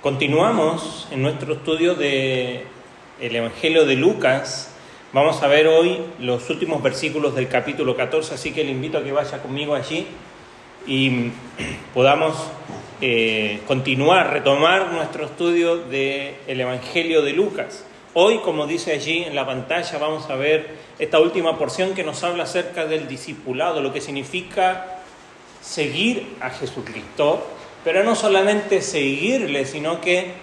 Continuamos en nuestro estudio del Evangelio de Lucas. Vamos a ver hoy los últimos versículos del capítulo 14, así que le invito a que vaya conmigo allí y podamos retomar nuestro estudio del Evangelio de Lucas. Hoy, como dice allí en la pantalla, vamos a ver esta última porción que nos habla acerca del discipulado, lo que significa seguir a Jesucristo, pero no solamente seguirle, sino que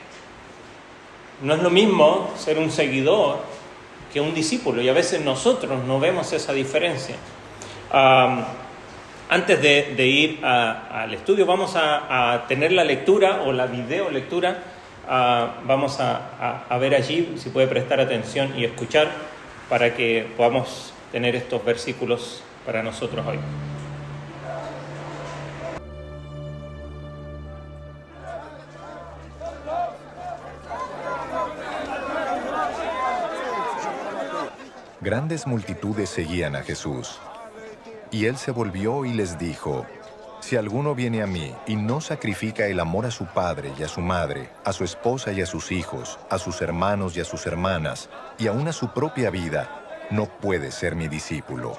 no es lo mismo ser un seguidor que un discípulo, y a veces nosotros no vemos esa diferencia. Antes de ir al estudio, vamos a tener la lectura o la video lectura. Vamos a ver allí, si puede prestar atención y escuchar, para que podamos tener estos versículos para nosotros hoy. Grandes multitudes seguían a Jesús. Y él se volvió y les dijo: si alguno viene a mí y no sacrifica el amor a su padre y a su madre, a su esposa y a sus hijos, a sus hermanos y a sus hermanas, y aun a su propia vida, no puede ser mi discípulo.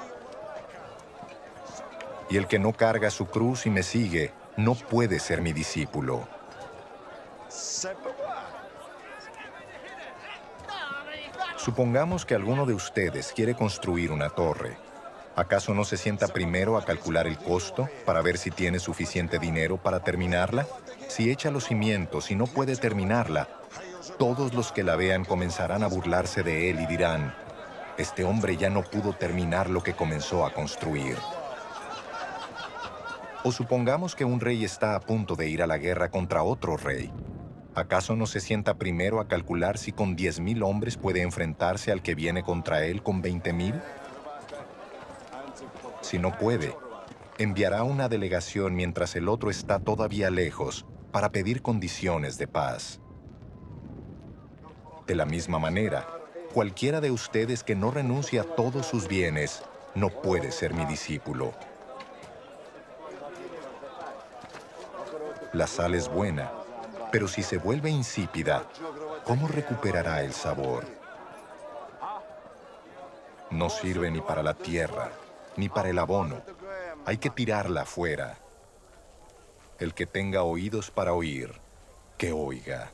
Y el que no carga su cruz y me sigue, no puede ser mi discípulo. Supongamos que alguno de ustedes quiere construir una torre. ¿Acaso no se sienta primero a calcular el costo para ver si tiene suficiente dinero para terminarla? Si echa los cimientos y no puede terminarla, todos los que la vean comenzarán a burlarse de él y dirán: este hombre ya no pudo terminar lo que comenzó a construir. O supongamos que un rey está a punto de ir a la guerra contra otro rey. ¿Acaso no se sienta primero a calcular si con 10,000 hombres puede enfrentarse al que viene contra él con 20,000? Si no puede, enviará una delegación mientras el otro está todavía lejos para pedir condiciones de paz. De la misma manera, cualquiera de ustedes que no renuncie a todos sus bienes no puede ser mi discípulo. La sal es buena, pero si se vuelve insípida, ¿cómo recuperará el sabor? No sirve ni para la tierra, ni para el abono. Hay que tirarla afuera. El que tenga oídos para oír, que oiga.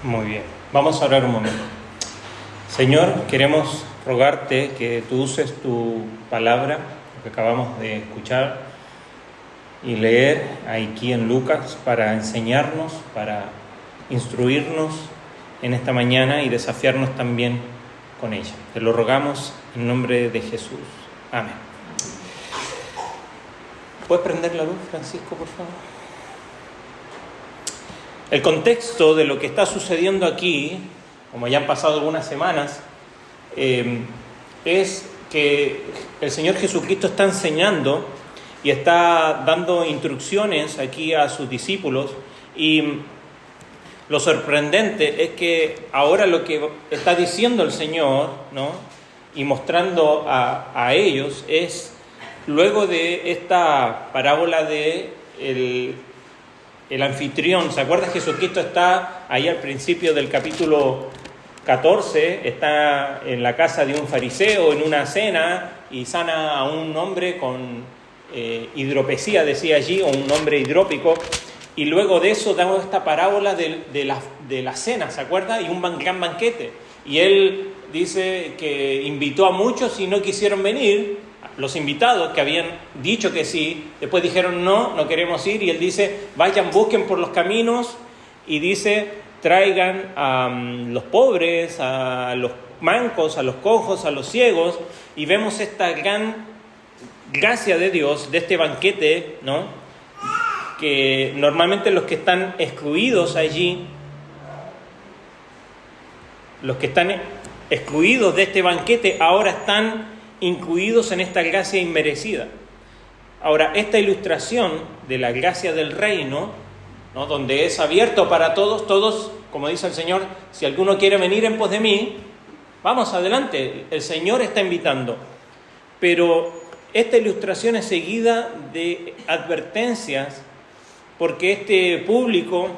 Muy bien, vamos a orar un momento. Señor, queremos rogarte que tú uses tu palabra, lo que acabamos de escuchar y leer aquí en Lucas, para enseñarnos, para instruirnos en esta mañana y desafiarnos también con ella. Te lo rogamos en nombre de Jesús. Amén. ¿Puedes prender la luz, Francisco, por favor? El contexto de lo que está sucediendo aquí, como ya han pasado algunas semanas, es que el Señor Jesucristo está enseñando y está dando instrucciones aquí a sus discípulos, y lo sorprendente es que ahora lo que está diciendo el Señor, ¿no?, y mostrando a ellos, es luego de esta parábola de el anfitrión. ¿Se acuerda? Jesucristo está ahí al principio del capítulo 14, está en la casa de un fariseo en una cena y sana a un hombre con hidropesía, decía allí, o un hombre hidrópico. Y luego de eso damos esta parábola de la cena, ¿se acuerda? Y un gran banquete. Y él dice que invitó a muchos y no quisieron venir. Los invitados que habían dicho que sí, después dijeron no queremos ir. Y él dice: vayan, busquen por los caminos, y dice: traigan a los pobres, a los mancos, a los cojos, a los ciegos. Y vemos esta gran gracia de Dios, de este banquete, ¿no?, que normalmente los que están excluidos allí, los que están excluidos de este banquete, ahora están incluidos en esta gracia inmerecida. Ahora, esta ilustración de la gracia del reino, ¿no?, donde es abierto para todos, como dice el Señor: si alguno quiere venir en pos de mí, vamos adelante, el Señor está invitando. Pero esta ilustración es seguida de advertencias porque este público,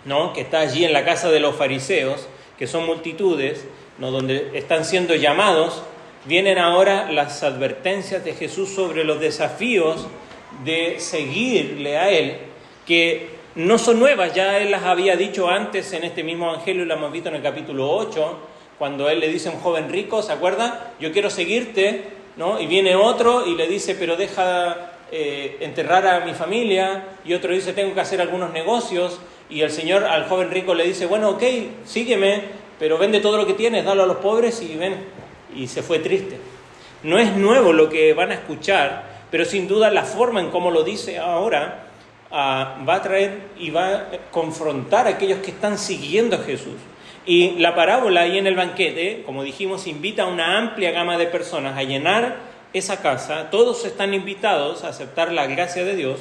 ¿no?, que está allí en la casa de los fariseos, que son multitudes, ¿no?, donde están siendo llamados, vienen ahora las advertencias de Jesús sobre los desafíos de seguirle a Él, que no son nuevas, ya Él las había dicho antes en este mismo evangelio, lo hemos visto en el capítulo 8, cuando Él le dice a un joven rico, ¿se acuerda? Yo quiero seguirte, ¿no? Y viene otro y le dice, pero deja enterrar a mi familia, y otro dice, tengo que hacer algunos negocios, y el Señor al joven rico le dice, bueno, ok, sígueme, pero vende todo lo que tienes, dalo a los pobres y ven. Y se fue triste. No es nuevo lo que van a escuchar, pero sin duda la forma en cómo lo dice ahora va a traer y va a confrontar a aquellos que están siguiendo a Jesús. Y la parábola ahí en el banquete, como dijimos, invita a una amplia gama de personas a llenar esa casa. Todos están invitados a aceptar la gracia de Dios,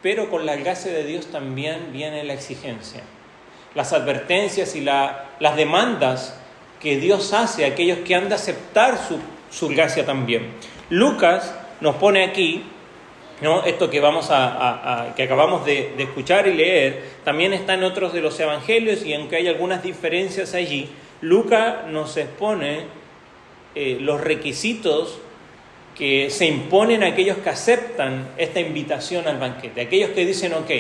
pero con la gracia de Dios también viene la exigencia, las advertencias y las demandas que Dios hace a aquellos que han de aceptar su gracia también. Lucas nos pone aquí, ¿no?, esto que que acabamos de escuchar y leer, también está en otros de los evangelios, y aunque hay algunas diferencias allí, Lucas nos expone los requisitos que se imponen a aquellos que aceptan esta invitación al banquete. Aquellos que dicen, ok,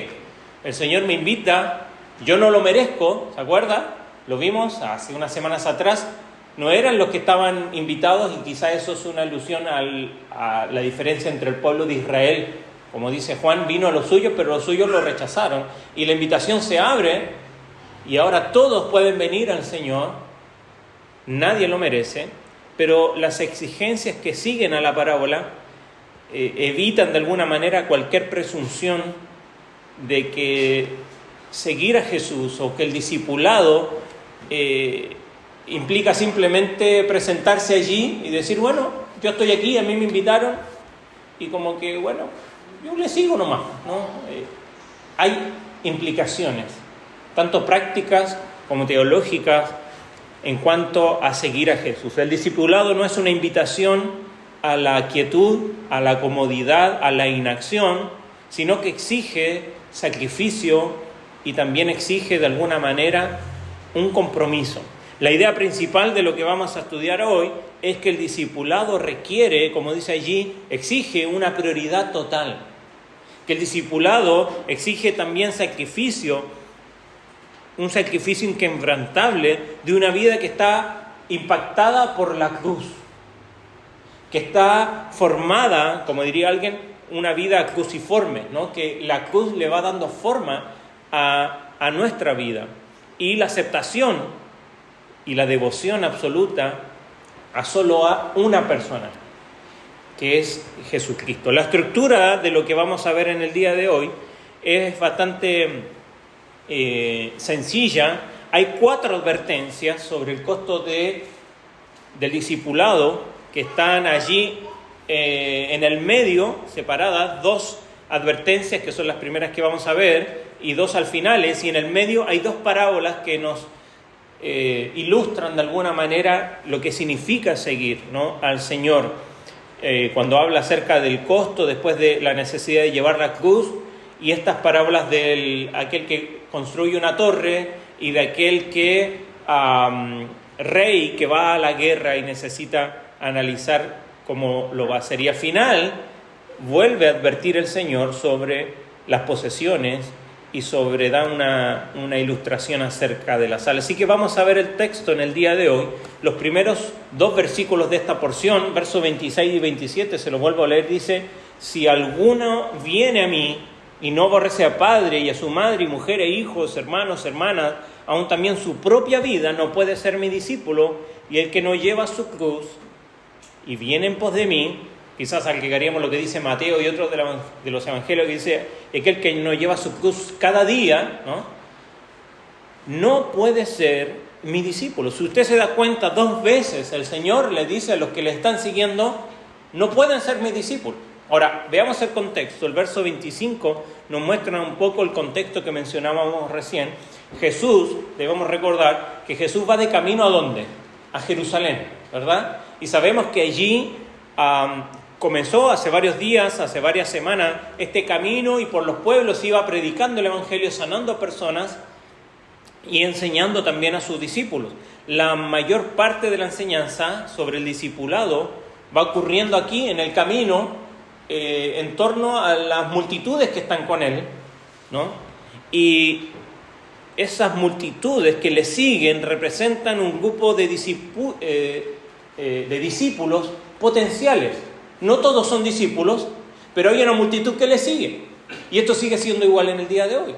el Señor me invita, yo no lo merezco, ¿se acuerda? Lo vimos hace unas semanas atrás, no eran los que estaban invitados, y quizá eso es una alusión a la diferencia entre el pueblo de Israel. Como dice Juan, vino a los suyos, pero los suyos lo rechazaron, y la invitación se abre, y ahora todos pueden venir al Señor, nadie lo merece, pero las exigencias que siguen a la parábola evitan de alguna manera cualquier presunción de que seguir a Jesús o que el discipulado implica simplemente presentarse allí y decir, bueno, yo estoy aquí, a mí me invitaron, y como que, bueno, yo le sigo nomás, ¿no? Hay implicaciones, tanto prácticas como teológicas, en cuanto a seguir a Jesús. El discipulado no es una invitación a la quietud, a la comodidad, a la inacción, sino que exige sacrificio y también exige de alguna manera un compromiso. La idea principal de lo que vamos a estudiar hoy es que el discipulado requiere, como dice allí, exige una prioridad total. Que el discipulado exige también sacrificio, un sacrificio inquebrantable de una vida que está impactada por la cruz, que está formada, como diría alguien, una vida cruciforme, ¿no? Que la cruz le va dando forma a nuestra vida, y la aceptación y la devoción absoluta a solo a una persona, que es Jesucristo. La estructura de lo que vamos a ver en el día de hoy es bastante sencilla. Hay 4 advertencias sobre el costo del discipulado que están allí en el medio, separadas, 2 advertencias que son las primeras que vamos a ver y 2 al final, y en el medio hay 2 parábolas que nos ilustran de alguna manera lo que significa seguir, ¿no?, al Señor. Cuando habla acerca del costo, después de la necesidad de llevar la cruz, y estas parábolas de aquel que construye una torre y de aquel que rey que va a la guerra y necesita analizar cómo lo va a hacer. Y al final vuelve a advertir el Señor sobre las posesiones y da una ilustración acerca de la sal. Así que vamos a ver el texto en el día de hoy. Los primeros 2 versículos de esta porción, versos 26 y 27, se los vuelvo a leer, dice: si alguno viene a mí y no aborrece a padre y a su madre y mujer e hijos, hermanos, hermanas, aún también su propia vida, no puede ser mi discípulo. Y el que no lleva su cruz y viene en pos de mí, quizás agregaríamos lo que dice Mateo y otros de los evangelios, que dice: aquel que no lleva su cruz cada día, no puede ser mi discípulo. Si usted se da cuenta, 2 veces el Señor le dice a los que le están siguiendo: no pueden ser mi discípulo. Ahora, veamos el contexto. El verso 25 nos muestra un poco el contexto que mencionábamos recién. Jesús, debemos recordar que Jesús va de camino ¿a dónde? A Jerusalén, ¿verdad? Y sabemos que allí comenzó hace varios días, hace varias semanas, este camino y por los pueblos iba predicando el Evangelio, sanando a personas y enseñando también a sus discípulos. La mayor parte de la enseñanza sobre el discipulado va ocurriendo aquí en el camino, en torno a las multitudes que están con él, ¿no? Y esas multitudes que le siguen representan un grupo de discípulos potenciales. No todos son discípulos, pero hay una multitud que le sigue. Y esto sigue siendo igual en el día de hoy.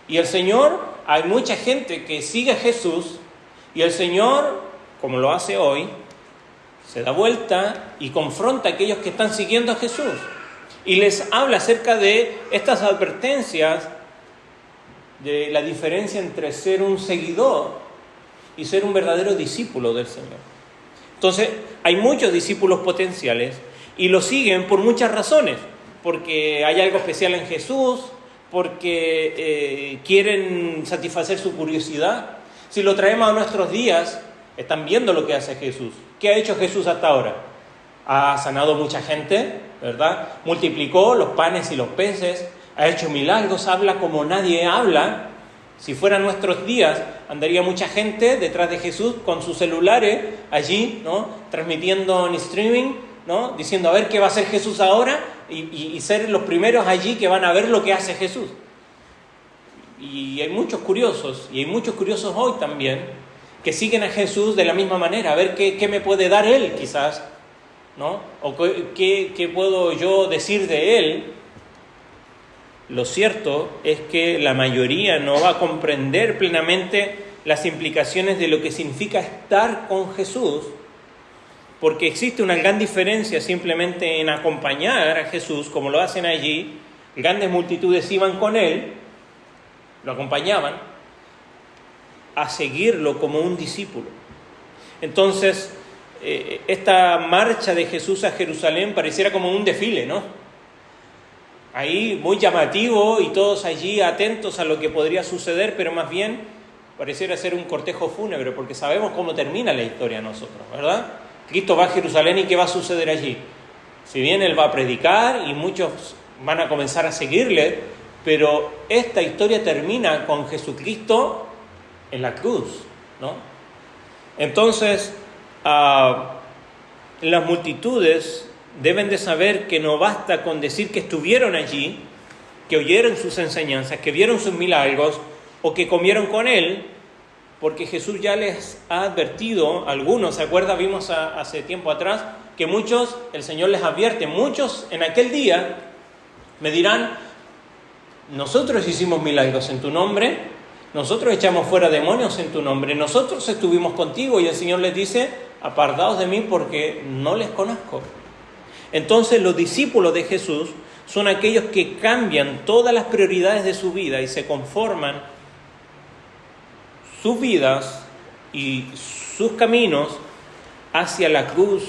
Y el Señor, hay mucha gente que sigue a Jesús, y el Señor, como lo hace hoy, se da vuelta y confronta a aquellos que están siguiendo a Jesús. Y les habla acerca de estas advertencias de la diferencia entre ser un seguidor y ser un verdadero discípulo del Señor. Entonces, hay muchos discípulos potenciales y lo siguen por muchas razones. Porque hay algo especial en Jesús, porque quieren satisfacer su curiosidad. Si lo traemos a nuestros días, están viendo lo que hace Jesús. ¿Qué ha hecho Jesús hasta ahora? Ha sanado mucha gente, ¿verdad? Multiplicó los panes y los peces, ha hecho milagros, habla como nadie habla. Si fueran nuestros días, andaría mucha gente detrás de Jesús con sus celulares allí, ¿no? Transmitiendo en streaming, ¿no? Diciendo a ver qué va a hacer Jesús ahora y ser los primeros allí que van a ver lo que hace Jesús. Y hay muchos curiosos, y hay muchos curiosos hoy también, que siguen a Jesús de la misma manera, a ver qué me puede dar Él quizás, ¿no? O qué puedo yo decir de Él. Lo cierto es que la mayoría no va a comprender plenamente las implicaciones de lo que significa estar con Jesús, porque existe una gran diferencia simplemente en acompañar a Jesús, como lo hacen allí. Grandes multitudes iban con Él, lo acompañaban, a seguirlo como un discípulo. Entonces, esta marcha de Jesús a Jerusalén pareciera como un desfile, ¿no? Ahí muy llamativo y todos allí atentos a lo que podría suceder, pero más bien pareciera ser un cortejo fúnebre, porque sabemos cómo termina la historia nosotros, ¿verdad? Cristo va a Jerusalén y ¿qué va a suceder allí? Si bien Él va a predicar y muchos van a comenzar a seguirle, pero esta historia termina con Jesucristo en la cruz, ¿no? Entonces, las multitudes deben de saber que no basta con decir que estuvieron allí, que oyeron sus enseñanzas, que vieron sus milagros o que comieron con Él, porque Jesús ya les ha advertido, algunos, ¿se acuerda? Vimos hace tiempo atrás que muchos, el Señor les advierte, muchos en aquel día me dirán: nosotros hicimos milagros en tu nombre, nosotros echamos fuera demonios en tu nombre, nosotros estuvimos contigo, y el Señor les dice: apartaos de mí porque no les conozco. Entonces los discípulos de Jesús son aquellos que cambian todas las prioridades de su vida y se conforman sus vidas y sus caminos hacia la cruz,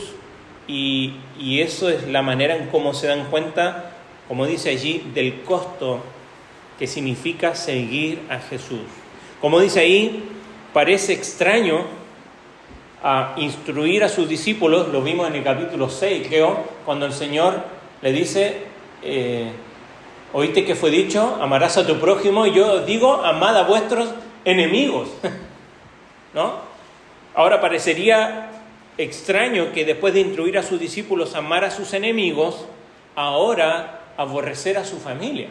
y eso es la manera en cómo se dan cuenta, como dice allí, del costo que significa seguir a Jesús. Como dice ahí, parece extraño instruir a sus discípulos, lo vimos en el capítulo 6, creo, cuando el Señor le dice, oíste que fue dicho, amarás a tu prójimo, y yo digo, amad a vuestros enemigos, ¿no? Ahora parecería extraño que después de instruir a sus discípulos a amar a sus enemigos, ahora aborrecer a su familia.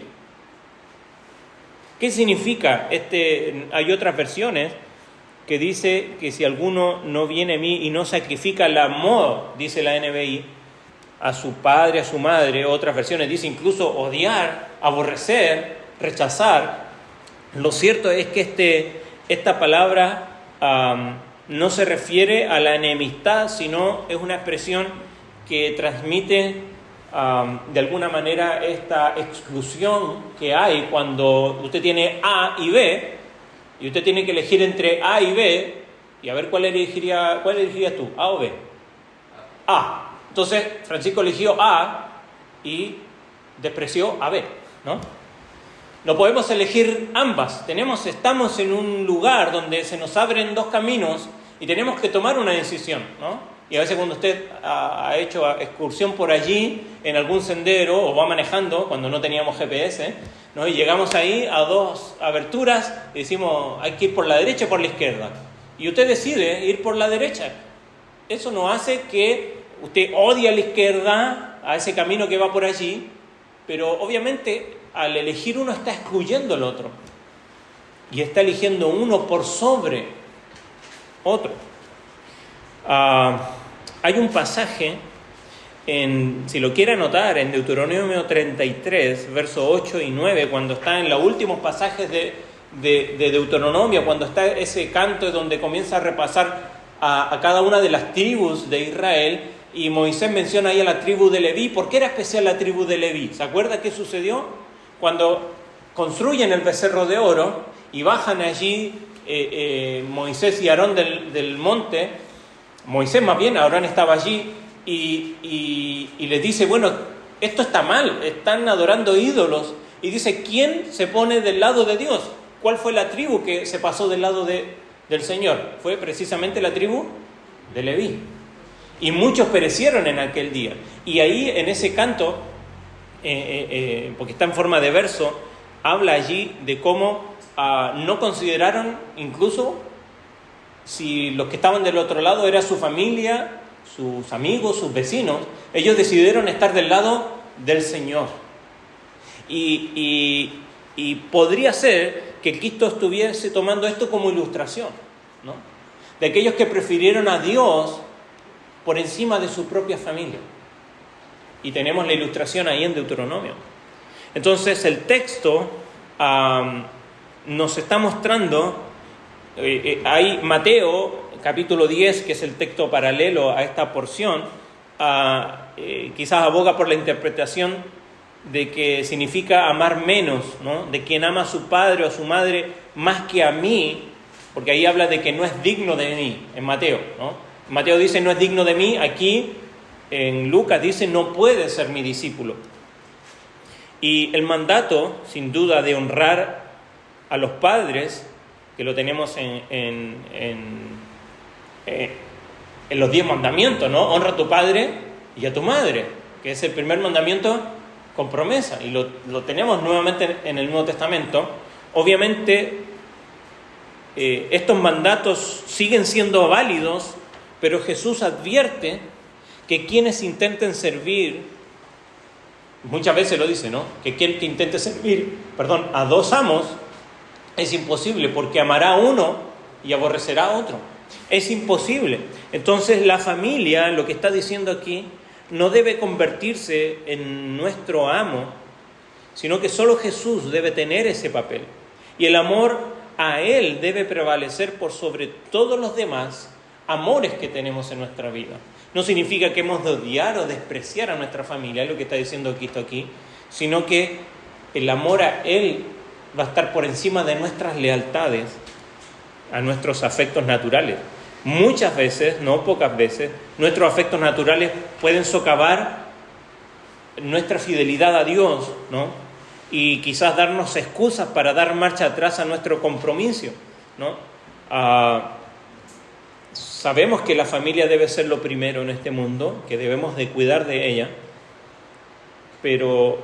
¿Qué significa? Hay otras versiones que dice que si alguno no viene a mí y no sacrifica el amor, dice la NBI, a su padre, a su madre. Otras versiones dice incluso odiar, aborrecer, rechazar. Lo cierto es que esta palabra no se refiere a la enemistad, sino es una expresión que transmite de alguna manera esta exclusión que hay cuando usted tiene A y B, y usted tiene que elegir entre A y B, y a ver cuál elegirías tú, A o B. A. Entonces Francisco eligió A y despreció a B, ¿no? No podemos elegir ambas. Estamos en un lugar donde se nos abren dos caminos y tenemos que tomar una decisión, ¿no? Y a veces cuando usted ha hecho excursión por allí, en algún sendero, o va manejando, cuando no teníamos GPS, ¿no? Y llegamos ahí a dos aberturas y decimos, hay que ir por la derecha o por la izquierda. Y usted decide ir por la derecha. Eso no hace que usted odie a la izquierda, a ese camino que va por allí, pero obviamente al elegir uno está excluyendo al otro. Y está eligiendo uno por sobre otro. Hay un pasaje, si lo quiere anotar, en Deuteronomio 33, versos 8 y 9, cuando está en los últimos pasajes de Deuteronomio, cuando está ese canto donde comienza a repasar a cada una de las tribus de Israel, y Moisés menciona ahí a la tribu de Leví. ¿Por qué era especial la tribu de Leví? ¿Se acuerda qué sucedió? Cuando construyen el becerro de oro y bajan allí Moisés y Aarón del monte, Moisés más bien, Aarón estaba allí y les dice, bueno, esto está mal, están adorando ídolos. Y dice, ¿quién se pone del lado de Dios? ¿Cuál fue la tribu que se pasó del lado del Señor? Fue precisamente la tribu de Leví. Y muchos perecieron en aquel día. Y ahí en ese canto, porque está en forma de verso, habla allí de cómo no consideraron incluso si los que estaban del otro lado era su familia, sus amigos, sus vecinos. Ellos decidieron estar del lado del Señor. Y podría ser que Cristo estuviese tomando esto como ilustración, ¿no? De aquellos que prefirieron a Dios por encima de su propia familia. Y tenemos la ilustración ahí en Deuteronomio. Entonces el texto nos está mostrando, hay Mateo capítulo 10, que es el texto paralelo a esta porción, quizás aboga por la interpretación de que significa amar menos, ¿no? De quien ama a su padre o a su madre más que a mí, porque ahí habla de que no es digno de mí, en Mateo, ¿no? Mateo dice no es digno de mí, aquí en Lucas dice no puede ser mi discípulo. Y el mandato, sin duda, de honrar a los padres, que lo tenemos en los 10 mandamientos, ¿no? Honra a tu padre y a tu madre, que es el primer mandamiento con promesa, y lo tenemos nuevamente en el Nuevo Testamento. Obviamente, estos mandatos siguen siendo válidos, pero Jesús advierte que quienes intenten servir, muchas veces lo dice, ¿no? Que quien que intente servir, a dos amos, es imposible, porque amará a uno y aborrecerá a otro. Es imposible. Entonces la familia, lo que está diciendo aquí, no debe convertirse en nuestro amo, sino que solo Jesús debe tener ese papel. Y el amor a Él debe prevalecer por sobre todos los demás amores que tenemos en nuestra vida. No significa que hemos de odiar o despreciar a nuestra familia, es lo que está diciendo Cristo aquí, sino que el amor a Él va a estar por encima de nuestras lealtades, a nuestros afectos naturales. Muchas veces, no pocas veces, nuestros afectos naturales pueden socavar nuestra fidelidad a Dios, ¿no? Y quizás darnos excusas para dar marcha atrás a nuestro compromiso, ¿no? Sabemos que la familia debe ser lo primero en este mundo, que debemos de cuidar de ella, pero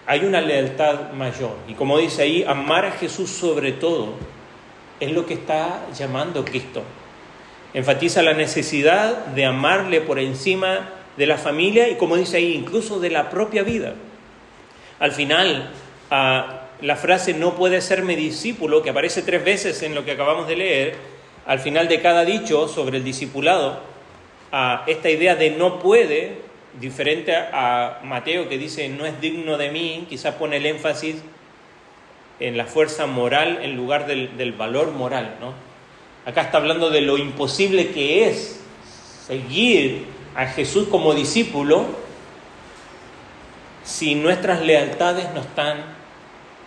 hay una lealtad mayor. Y como dice ahí, amar a Jesús sobre todo es lo que está llamando Cristo. Enfatiza la necesidad de amarle por encima de la familia y, como dice ahí, incluso de la propia vida. Al final, la frase no puede ser mi discípulo, que aparece 3 veces en lo que acabamos de leer, al final de cada dicho sobre el discipulado, esta idea de no puede, diferente a Mateo que dice no es digno de mí, quizás pone el énfasis en la fuerza moral en lugar del valor moral, ¿no? Acá está hablando de lo imposible que es seguir a Jesús como discípulo si nuestras lealtades no están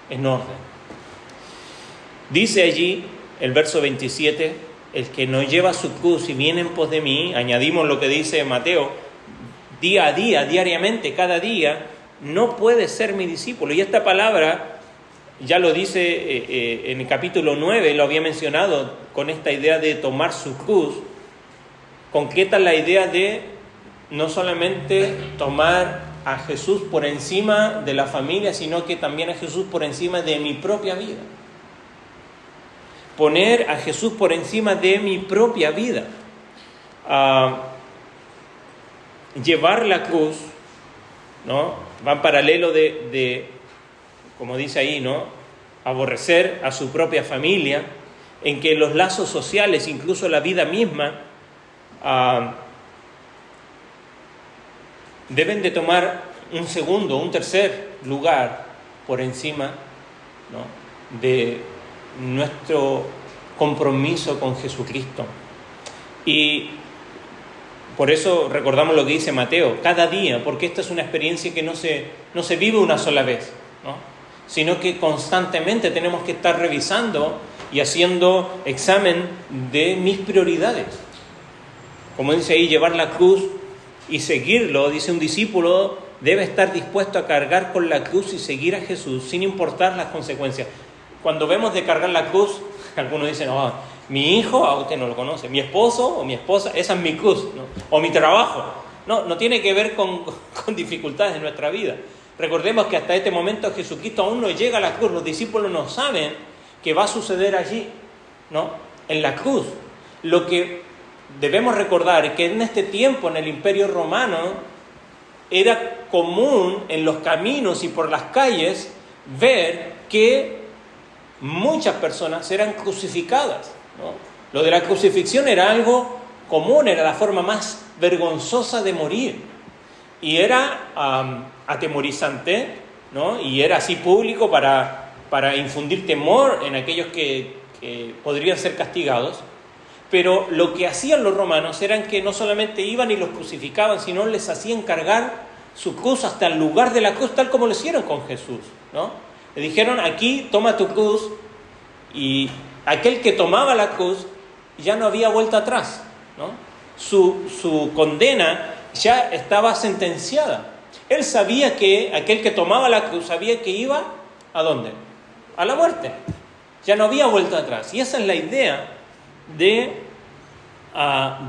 en orden. Dice allí el verso 27, el que no lleva su cruz y viene en pos de mí, añadimos lo que dice Mateo, día a día, diariamente, cada día, no puede ser mi discípulo. Y esta palabra ya lo dice en el capítulo 9, lo había mencionado con esta idea de tomar su cruz. concreta la idea de no solamente tomar a Jesús por encima de la familia, sino que también a Jesús por encima de mi propia vida. Poner a Jesús por encima de mi propia vida. Llevar la cruz, ¿no? Va en paralelo de, como dice ahí, ¿no? Aborrecer a su propia familia, en que los lazos sociales, incluso la vida misma, deben de tomar un segundo, un tercer lugar por encima, ¿no? de nuestro compromiso con Jesucristo. Y por eso recordamos lo que dice Mateo, cada día, porque esta es una experiencia que no se vive una sola vez, ¿no? Sino que constantemente tenemos que estar revisando y haciendo examen de mis prioridades. Como dice ahí, llevar la cruz y seguirlo, dice un discípulo, debe estar dispuesto a cargar con la cruz y seguir a Jesús sin importar las consecuencias. Cuando vemos de cargar la cruz, algunos dicen, mi hijo, usted no lo conoce, mi esposo o mi esposa, esa es mi cruz, ¿no? O mi trabajo. No tiene que ver con dificultades en nuestra vida. Recordemos que hasta este momento Jesucristo aún no llega a la cruz. Los discípulos no saben qué va a suceder allí, ¿no? En la cruz. Lo que debemos recordar es que en este tiempo, en el Imperio Romano, era común en los caminos y por las calles ver que muchas personas eran crucificadas, ¿no? Lo de la crucifixión era algo común, era la forma más vergonzosa de morir. Y era atemorizante, ¿no? Y era así público para infundir temor en aquellos que podrían ser castigados. Pero lo que hacían los romanos era que no solamente iban y los crucificaban, sino les hacían cargar su cruz hasta el lugar de la cruz, tal como lo hicieron con Jesús, ¿no? Le dijeron, aquí toma tu cruz, y aquel que tomaba la cruz ya no había vuelta atrás, ¿no? Su condena ya estaba sentenciada. Él sabía que aquel que tomaba la cruz sabía que iba ¿a dónde? A la muerte. Ya no había vuelta atrás. Y esa es la idea de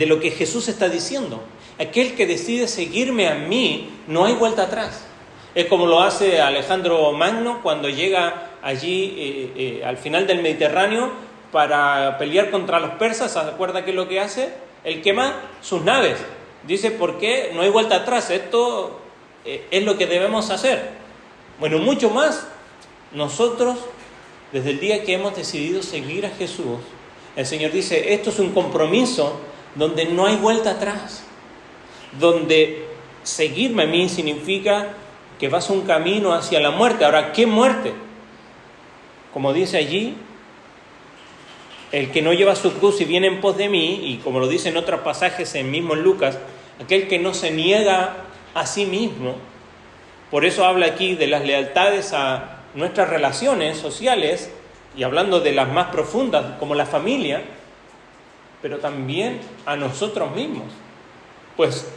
lo que Jesús está diciendo. Aquel que decide seguirme a mí, no hay vuelta atrás. Es como lo hace Alejandro Magno cuando llega allí al final del Mediterráneo para pelear contra los persas. ¿Se acuerda qué es lo que hace? Él quema sus naves. Dice, ¿por qué? No hay vuelta atrás. Esto es lo que debemos hacer. Bueno, mucho más nosotros, desde el día que hemos decidido seguir a Jesús, el Señor dice, esto es un compromiso donde no hay vuelta atrás. Donde seguirme a mí significa que vas un camino hacia la muerte. Ahora, ¿qué muerte? Como dice allí, el que no lleva su cruz y viene en pos de mí, y como lo dice en otros pasajes en mismo Lucas, aquel que no se niega a sí mismo. Por eso habla aquí de las lealtades a nuestras relaciones sociales, y hablando de las más profundas, como la familia, pero también a nosotros mismos. Pues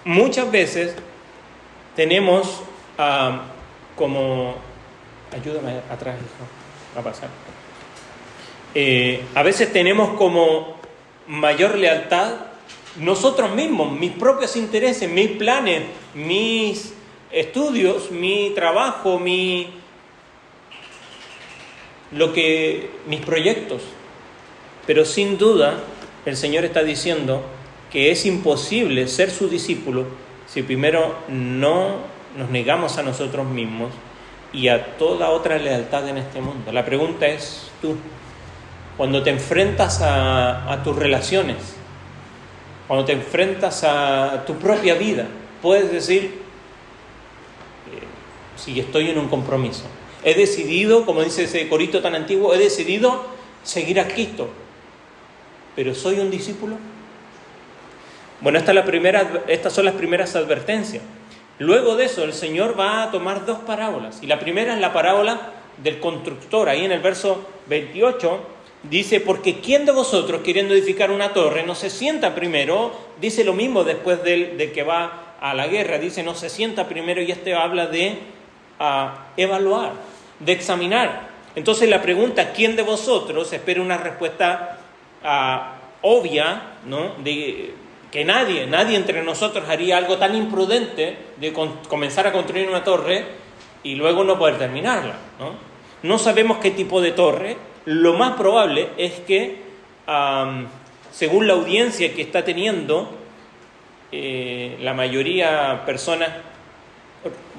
muchas veces tenemos como... Ayúdame atrás, hijo, va a pasar. A veces tenemos como mayor lealtad nosotros mismos, mis propios intereses, mis planes, mis estudios, mi trabajo, mis proyectos. Pero sin duda el Señor está diciendo que es imposible ser su discípulo si primero no nos negamos a nosotros mismos y a toda otra lealtad en este mundo. La pregunta es tú, cuando te enfrentas a tus relaciones, cuando te enfrentas a tu propia vida, puedes decir, si estoy en un compromiso, he decidido, como dice ese corito tan antiguo, he decidido seguir a Cristo, pero ¿soy un discípulo? Bueno, estas son las primeras advertencias. Luego de eso, el Señor va a tomar dos parábolas. Y la primera es la parábola del constructor. Ahí en el verso 28 dice, porque ¿quién de vosotros, queriendo edificar una torre, no se sienta primero? Dice lo mismo después del que va a la guerra. Dice, no se sienta primero, y habla de evaluar, de examinar. Entonces la pregunta, ¿quién de vosotros? Espera una respuesta obvia, ¿no?, de que nadie entre nosotros haría algo tan imprudente de comenzar a construir una torre y luego no poder terminarla, ¿no? No sabemos qué tipo de torre. Lo más probable es que, según la audiencia que está teniendo, la mayoría personas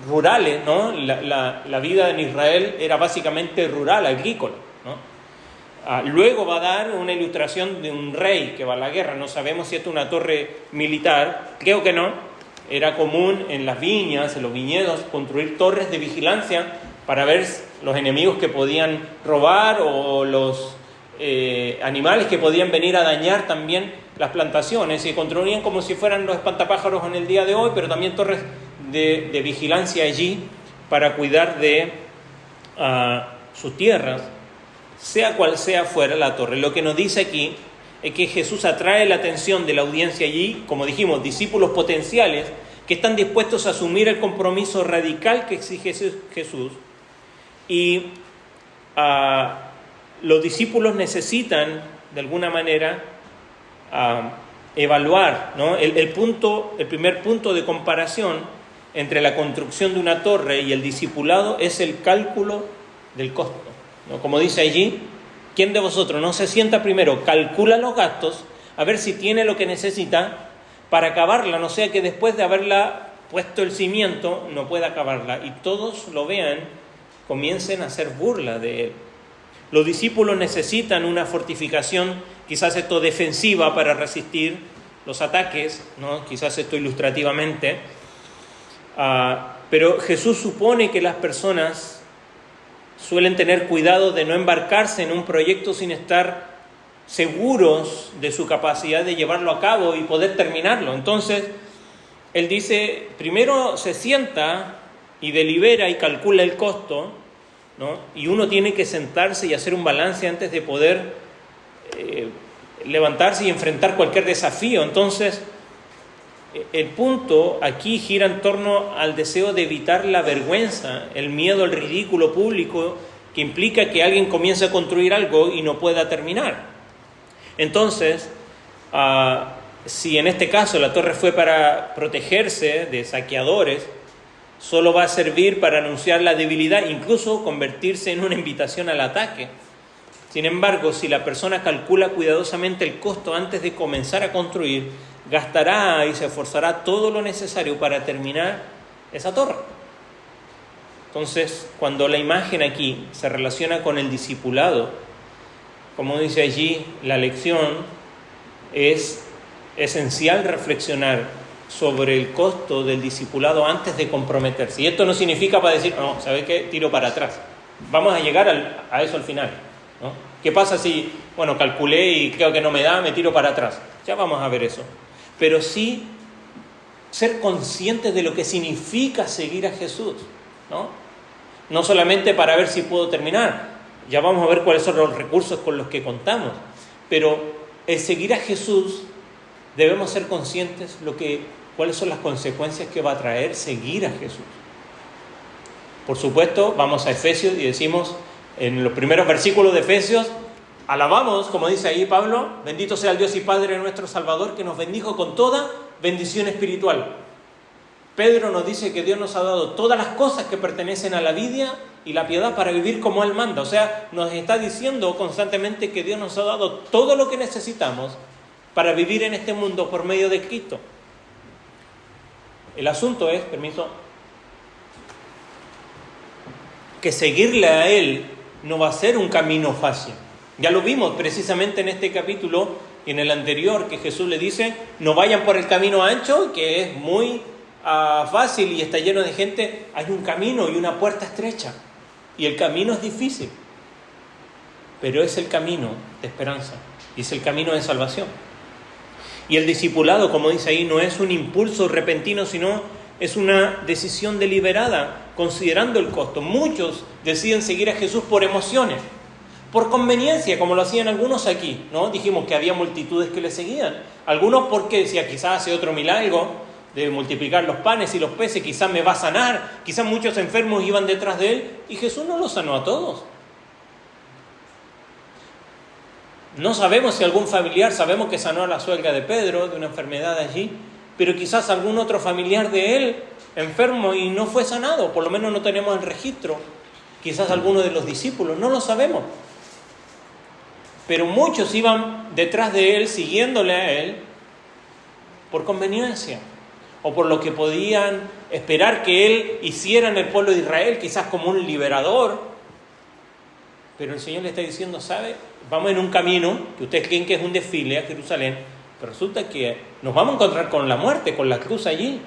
rurales, ¿no? La vida en Israel era básicamente rural, agrícola, ¿no? Luego va a dar una ilustración de un rey que va a la guerra. No sabemos si esto es una torre militar, creo que no. Era común en las viñas, en los viñedos, construir torres de vigilancia para ver los enemigos que podían robar o los animales que podían venir a dañar también las plantaciones. Y construían como si fueran los espantapájaros en el día de hoy, pero también torres de vigilancia allí para cuidar de sus tierras, sea cual sea fuera la torre. Lo que nos dice aquí es que Jesús atrae la atención de la audiencia allí, como dijimos, discípulos potenciales que están dispuestos a asumir el compromiso radical que exige Jesús. Y los discípulos necesitan, de alguna manera, evaluar, ¿no? El primer punto de comparación entre la construcción de una torre y el discipulado es el cálculo del costo, ¿no? Como dice allí, ¿quién de vosotros no se sienta primero, calcula los gastos, a ver si tiene lo que necesita para acabarla, no sea que después de haberla puesto el cimiento no pueda acabarla y todos lo vean, comiencen a hacer burla de él? Los discípulos necesitan una fortificación, quizás esto defensiva, para resistir los ataques, ¿no? Quizás esto ilustrativamente, pero Jesús supone que las personas suelen tener cuidado de no embarcarse en un proyecto sin estar seguros de su capacidad de llevarlo a cabo y poder terminarlo. Entonces, él dice, primero se sienta y delibera y calcula el costo, ¿no? Y uno tiene que sentarse y hacer un balance antes de poder levantarse y enfrentar cualquier desafío. Entonces, el punto aquí gira en torno al deseo de evitar la vergüenza, el miedo al ridículo público que implica que alguien comience a construir algo y no pueda terminar. Entonces, si en este caso la torre fue para protegerse de saqueadores, solo va a servir para anunciar la debilidad, incluso convertirse en una invitación al ataque. Sin embargo, si la persona calcula cuidadosamente el costo antes de comenzar a construir, gastará y se esforzará todo lo necesario para terminar esa torre. Entonces, cuando la imagen aquí se relaciona con el discipulado, como dice allí la lección, es esencial reflexionar sobre el costo del discipulado antes de comprometerse. Y esto no significa para decir, no, ¿sabes qué? Tiro para atrás. Vamos a llegar a eso al final, ¿no? ¿Qué pasa si, bueno, calculé y creo que no me da, me tiro para atrás? Ya vamos a ver eso. Pero sí ser conscientes de lo que significa seguir a Jesús, ¿no? No solamente para ver si puedo terminar, ya vamos a ver cuáles son los recursos con los que contamos, pero el seguir a Jesús debemos ser conscientes cuáles son las consecuencias que va a traer seguir a Jesús. Por supuesto, vamos a Efesios y decimos en los primeros versículos de Efesios, alabamos, como dice ahí Pablo, bendito sea el Dios y Padre nuestro Salvador, que nos bendijo con toda bendición espiritual. Pedro nos dice que Dios nos ha dado todas las cosas que pertenecen a la vida y la piedad para vivir como Él manda. O sea, nos está diciendo constantemente que Dios nos ha dado todo lo que necesitamos para vivir en este mundo por medio de Cristo. El asunto es, que seguirle a Él no va a ser un camino fácil. Ya lo vimos precisamente en este capítulo y en el anterior, que Jesús le dice, no vayan por el camino ancho, que es muy fácil y está lleno de gente. Hay un camino y una puerta estrecha, y el camino es difícil, pero es el camino de esperanza y es el camino de salvación. Y el discipulado, como dice ahí, no es un impulso repentino, sino es una decisión deliberada, considerando el costo. Muchos deciden seguir a Jesús por emociones, por conveniencia, como lo hacían algunos aquí, ¿no? Dijimos que había multitudes que le seguían. Algunos porque decían, quizás hace otro milagro de multiplicar los panes y los peces, quizás me va a sanar. Quizás muchos enfermos iban detrás de él y Jesús no los sanó a todos. No sabemos si algún familiar, sabemos que sanó a la suegra de Pedro de una enfermedad allí, pero quizás algún otro familiar de él enfermo y no fue sanado, por lo menos no tenemos el registro. Quizás alguno de los discípulos, no lo sabemos. Pero muchos iban detrás de él, siguiéndole a él, por conveniencia, o por lo que podían esperar que él hiciera en el pueblo de Israel, quizás como un liberador. Pero el Señor le está diciendo, ¿sabe? Vamos en un camino que ustedes creen que es un desfile a Jerusalén, pero resulta que nos vamos a encontrar con la muerte, con la cruz allí.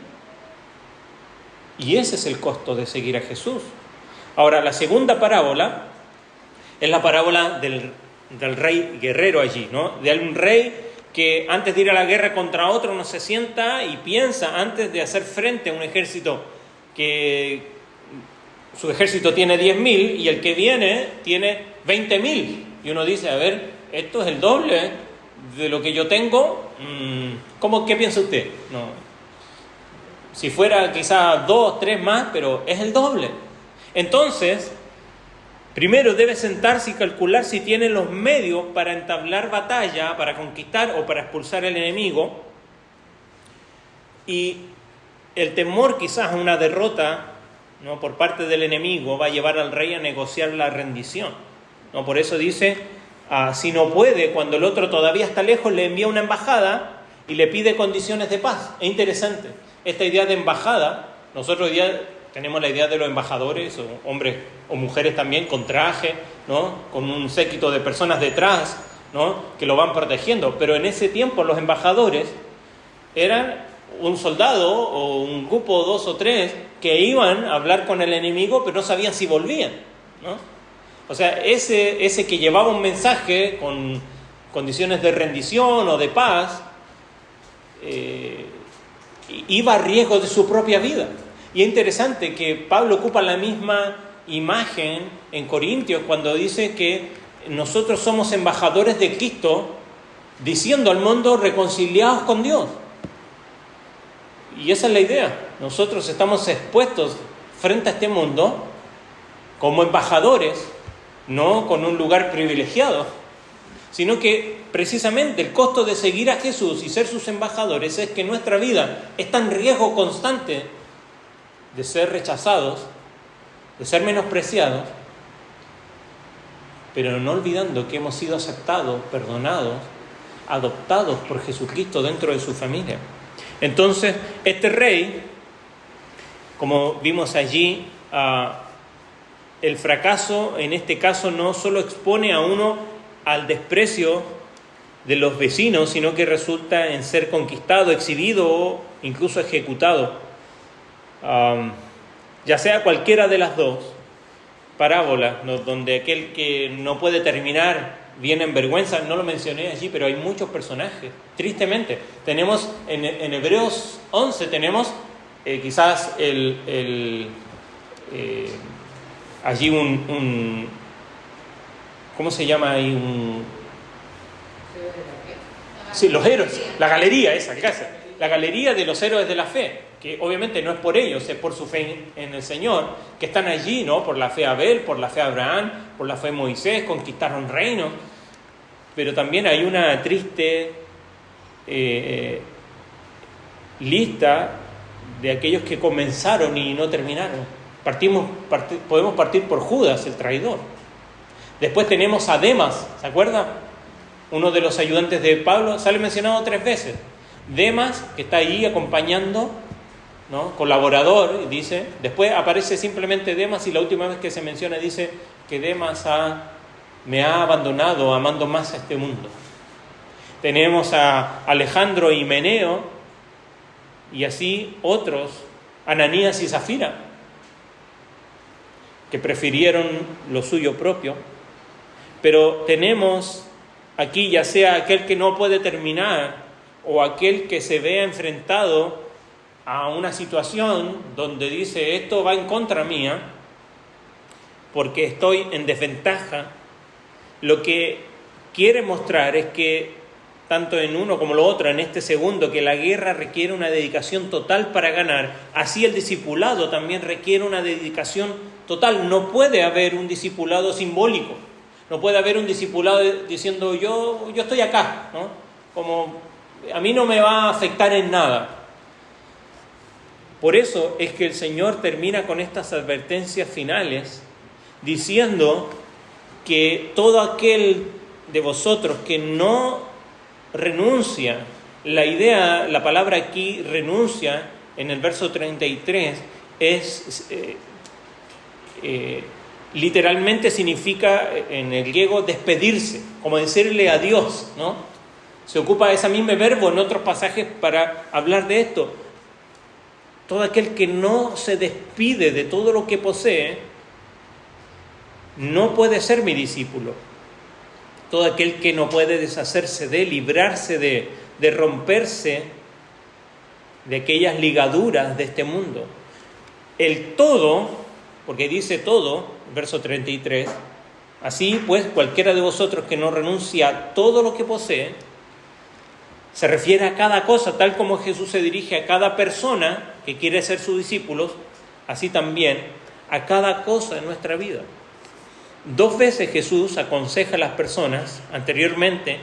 Y ese es el costo de seguir a Jesús. Ahora, la segunda parábola es la parábola del rey guerrero allí, ¿no? De un rey que antes de ir a la guerra contra otro no se sienta y piensa antes de hacer frente a un ejército que su ejército tiene 10.000 y el que viene tiene 20.000. Y uno dice, a ver, esto es el doble de lo que yo tengo. ¿Qué piensa usted? No. Si fuera quizás 2, 3 más, pero es el doble. Entonces, primero debe sentarse y calcular si tiene los medios para entablar batalla, para conquistar o para expulsar al enemigo. Y el temor quizás a una derrota, ¿no?, por parte del enemigo va a llevar al rey a negociar la rendición, ¿no? Por eso dice, si no puede, cuando el otro todavía está lejos, le envía una embajada y le pide condiciones de paz. Es interesante, esta idea de embajada. Nosotros hoy día tenemos la idea de los embajadores, o hombres o mujeres también, con traje, ¿no?, con un séquito de personas detrás, ¿no?, que lo van protegiendo. Pero en ese tiempo los embajadores eran un soldado o un grupo, 2 o 3, que iban a hablar con el enemigo, pero no sabían si volvían, ¿no? O sea, ese que llevaba un mensaje con condiciones de rendición o de paz, iba a riesgo de su propia vida. Y es interesante que Pablo ocupa la misma imagen en Corintios cuando dice que nosotros somos embajadores de Cristo, diciendo al mundo, reconciliados con Dios. Y esa es la idea. Nosotros estamos expuestos frente a este mundo como embajadores, no con un lugar privilegiado, sino que precisamente el costo de seguir a Jesús y ser sus embajadores es que nuestra vida está en riesgo constante de ser rechazados, de ser menospreciados, pero no olvidando que hemos sido aceptados, perdonados, adoptados por Jesucristo dentro de su familia. Entonces, este rey, como vimos allí, el fracaso en este caso no solo expone a uno al desprecio de los vecinos, sino que resulta en ser conquistado, exhibido o incluso ejecutado. Ya sea cualquiera de las dos parábolas, ¿no?, donde aquel que no puede terminar viene en vergüenza, no lo mencioné allí, pero hay muchos personajes. Tristemente, tenemos en Hebreos 11, tenemos quizás allí un ¿cómo se llama ahí? Sí, los héroes, la galería esa, casa, la galería de los héroes de la fe, que obviamente no es por ellos, es por su fe en el Señor, que están allí, ¿no?, por la fe a Abel, por la fe a Abraham, por la fe a Moisés, conquistaron reinos. Pero también hay una triste lista de aquellos que comenzaron y no terminaron. Podemos partir por Judas, el traidor. Después tenemos a Demas, ¿se acuerda? Uno de los ayudantes de Pablo, sale mencionado 3 veces. Demas, que está ahí acompañando, ¿no?, colaborador, y dice. Después aparece simplemente Demas, y la última vez que se menciona dice que Demas me ha abandonado amando más a este mundo. Tenemos a Alejandro y Meneo, y así otros, Ananías y Zafira, que prefirieron lo suyo propio. Pero tenemos aquí ya sea aquel que no puede terminar o aquel que se vea enfrentado a una situación donde dice, esto va en contra mía porque estoy en desventaja. Lo que quiere mostrar es que tanto en uno como lo otro, en este segundo, que la guerra requiere una dedicación total para ganar, así el discipulado también requiere una dedicación total. No puede haber un discipulado simbólico, No puede haber un discipulado diciendo yo estoy acá, ¿no? Como a mí no me va a afectar en nada. Por eso es que el Señor termina con estas advertencias finales diciendo que todo aquel de vosotros que no renuncia, la palabra aquí renuncia en el verso 33 es literalmente significa en el griego despedirse, como decirle adiós, ¿no? Se ocupa ese mismo verbo en otros pasajes para hablar de esto. Todo aquel que no se despide de todo lo que posee no puede ser mi discípulo. Todo aquel que no puede deshacerse de, librarse de romperse de aquellas ligaduras de este mundo. El todo, porque dice todo, verso 33, así pues cualquiera de vosotros que no renuncia a todo lo que posee, se refiere a cada cosa, tal como Jesús se dirige a cada persona que quiere ser sus discípulos, así también a cada cosa en nuestra vida. 2 veces Jesús aconseja a las personas anteriormente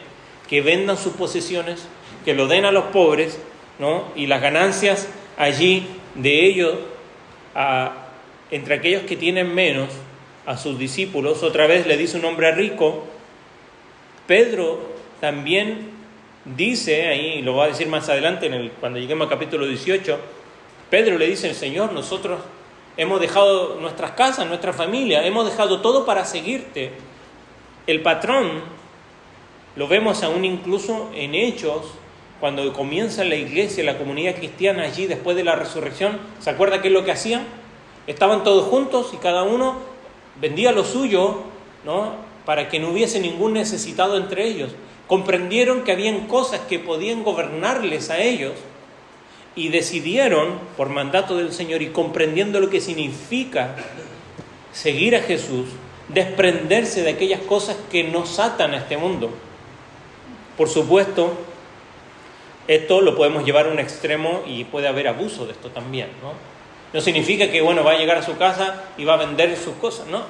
que vendan sus posesiones, que lo den a los pobres, ¿no? Y las ganancias allí de ellos, entre aquellos que tienen menos, a sus discípulos. Otra vez le dice un hombre rico. Pedro también dice, ahí lo va a decir más adelante cuando lleguemos al capítulo 18, Pedro le dice al Señor, nosotros hemos dejado nuestras casas, nuestra familia, hemos dejado todo para seguirte. El patrón, lo vemos aún incluso en Hechos, cuando comienza la iglesia, la comunidad cristiana allí después de la resurrección. ¿Se acuerda qué es lo que hacían? Estaban todos juntos y cada uno vendía lo suyo, ¿no? Para que no hubiese ningún necesitado entre ellos. Comprendieron que habían cosas que podían gobernarles a ellos y decidieron, por mandato del Señor y comprendiendo lo que significa seguir a Jesús, desprenderse de aquellas cosas que nos atan a este mundo. Por supuesto, esto lo podemos llevar a un extremo y puede haber abuso de esto también, ¿no? No significa que, va a llegar a su casa y va a vender sus cosas, ¿no?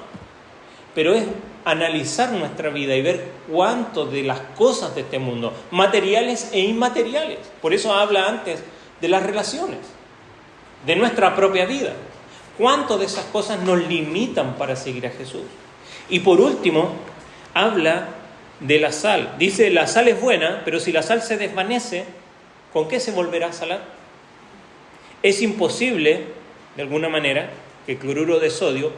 Pero es analizar nuestra vida y ver cuánto de las cosas de este mundo, materiales e inmateriales. Por eso habla antes de las relaciones, de nuestra propia vida. Cuánto de esas cosas nos limitan para seguir a Jesús. Y por último, habla de la sal. Dice, la sal es buena, pero si la sal se desvanece, ¿con qué se volverá a salar? Es imposible, de alguna manera, que el cloruro de sodio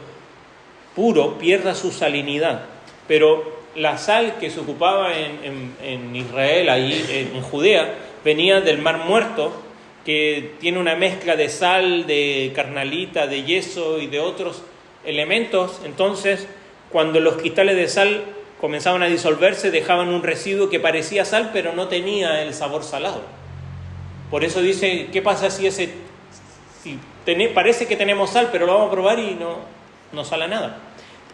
puro pierda su salinidad. Pero la sal que se ocupaba en Israel, ahí en Judea, venía del Mar Muerto, que tiene una mezcla de sal, de carnalita, de yeso y de otros elementos. Entonces, cuando los cristales de sal comenzaban a disolverse, dejaban un residuo que parecía sal, pero no tenía el sabor salado. Por eso dice, ¿qué pasa si parece que tenemos sal, pero lo vamos a probar y no sala nada?